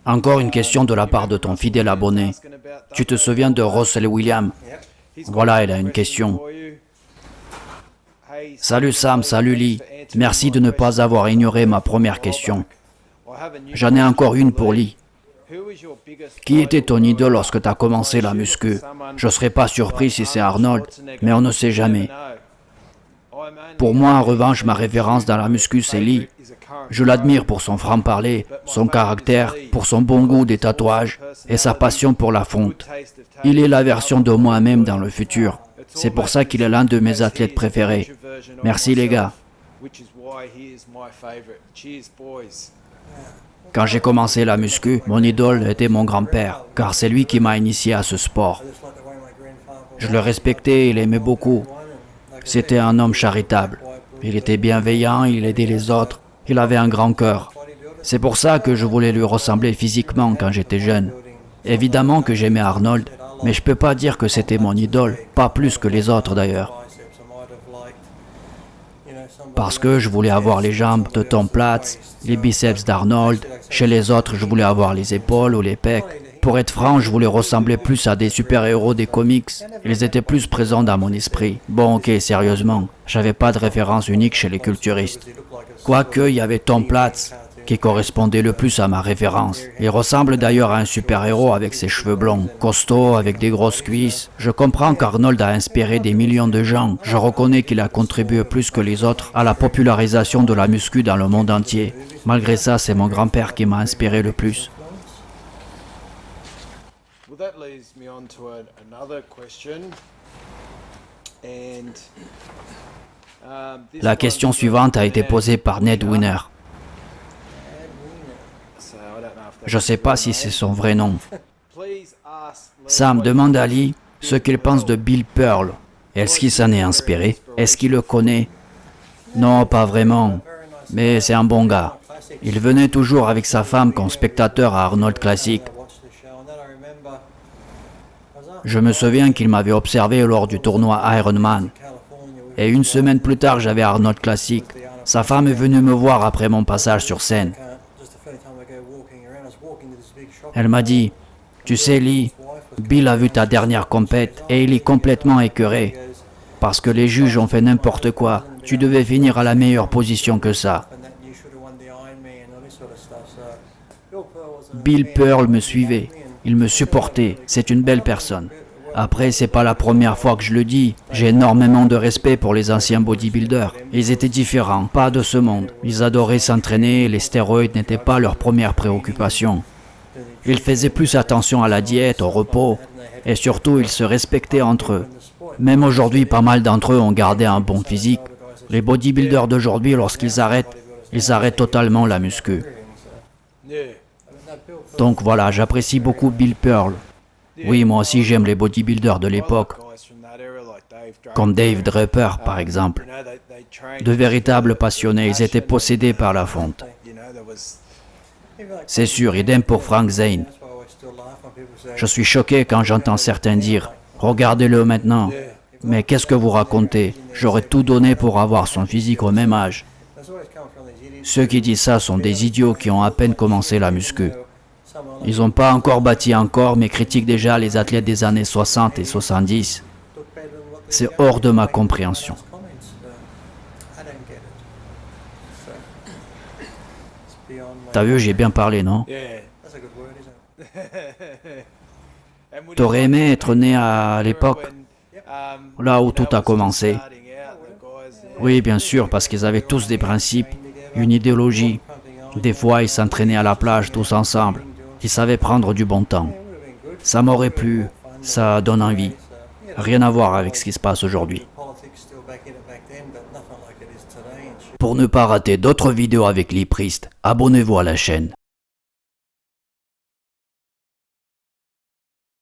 Encore une question de la part de ton fidèle abonné. Tu te souviens de Russell Williams? Voilà, il a une question. Salut Sam, salut Lee. Merci de ne pas avoir ignoré ma première question. J'en ai encore une pour Lee. Qui était ton idole lorsque tu as commencé la muscu? Je ne serais pas surpris si c'est Arnold, mais on ne sait jamais. Pour moi, en revanche, ma référence dans la muscu, c'est Lee. Je l'admire pour son franc-parler, son caractère, pour son bon goût des tatouages et sa passion pour la fonte. Il est la version de moi-même dans le futur. C'est pour ça qu'il est l'un de mes athlètes préférés. Merci les gars. Quand j'ai commencé la muscu, mon idole était mon grand-père, car c'est lui qui m'a initié à ce sport. Je le respectais et l'aimais beaucoup. C'était un homme charitable. Il était bienveillant, il aidait les autres, il avait un grand cœur. C'est pour ça que je voulais lui ressembler physiquement quand j'étais jeune. Évidemment que j'aimais Arnold, mais je ne peux pas dire que c'était mon idole, pas plus que les autres d'ailleurs. Parce que je voulais avoir les jambes de Tom Platz, les biceps d'Arnold. Chez les autres, je voulais avoir les épaules ou les pecs. Pour être franc, je voulais ressembler plus à des super-héros des comics. Ils étaient plus présents dans mon esprit. Bon, ok, sérieusement, j'avais pas de référence unique chez les culturistes. Quoique, il y avait Tom Platz, qui correspondait le plus à ma référence. Il ressemble d'ailleurs à un super-héros avec ses cheveux blonds, costaud, avec des grosses cuisses. Je comprends qu'Arnold a inspiré des millions de gens. Je reconnais qu'il a contribué plus que les autres à la popularisation de la muscu dans le monde entier. Malgré ça, c'est mon grand-père qui m'a inspiré le plus. La question suivante a été posée par Ned Winner. Je ne sais pas si c'est son vrai nom. Sam demande à Lee ce qu'il pense de Bill Pearl. Est-ce qu'il s'en est inspiré? Est-ce qu'il le connaît? Non, pas vraiment. Mais c'est un bon gars. Il venait toujours avec sa femme comme spectateur à Arnold Classic. Je me souviens qu'il m'avait observé lors du tournoi Ironman. Et une semaine plus tard, j'avais Arnold Classic. Sa femme est venue me voir après mon passage sur scène. Elle m'a dit, « Tu sais, Lee, Bill a vu ta dernière compète et il est complètement écœuré. Parce que les juges ont fait n'importe quoi. Tu devais finir à la meilleure position que ça. » Bill Pearl me suivait. Il me supportait. C'est une belle personne. Après, c'est pas la première fois que je le dis. J'ai énormément de respect pour les anciens bodybuilders. Ils étaient différents, pas de ce monde. Ils adoraient s'entraîner et les stéroïdes n'étaient pas leur première préoccupation. Ils faisaient plus attention à la diète, au repos, et surtout ils se respectaient entre eux. Même aujourd'hui, pas mal d'entre eux ont gardé un bon physique. Les bodybuilders d'aujourd'hui, lorsqu'ils arrêtent, ils arrêtent totalement la muscu. Donc voilà, j'apprécie beaucoup Bill Pearl. Oui, moi aussi j'aime les bodybuilders de l'époque, comme Dave Draper par exemple. De véritables passionnés, ils étaient possédés par la fonte. C'est sûr, idem pour Frank Zane. Je suis choqué quand j'entends certains dire « Regardez-le maintenant ». Mais qu'est-ce que vous racontez? J'aurais tout donné pour avoir son physique au même âge. Ceux qui disent ça sont des idiots qui ont à peine commencé la muscu. Ils n'ont pas encore bâti un corps, mais critiquent déjà les athlètes des années 60 et 70. C'est hors de ma compréhension. T'as vu, j'ai bien parlé, non? T'aurais aimé être né à l'époque, là où tout a commencé? Oui, bien sûr, parce qu'ils avaient tous des principes, une idéologie. Des fois, ils s'entraînaient à la plage tous ensemble. Ils savaient prendre du bon temps. Ça m'aurait plu, ça donne envie. Rien à voir avec ce qui se passe aujourd'hui. Pour ne pas rater d'autres vidéos avec Lee Priest, abonnez-vous à la chaîne.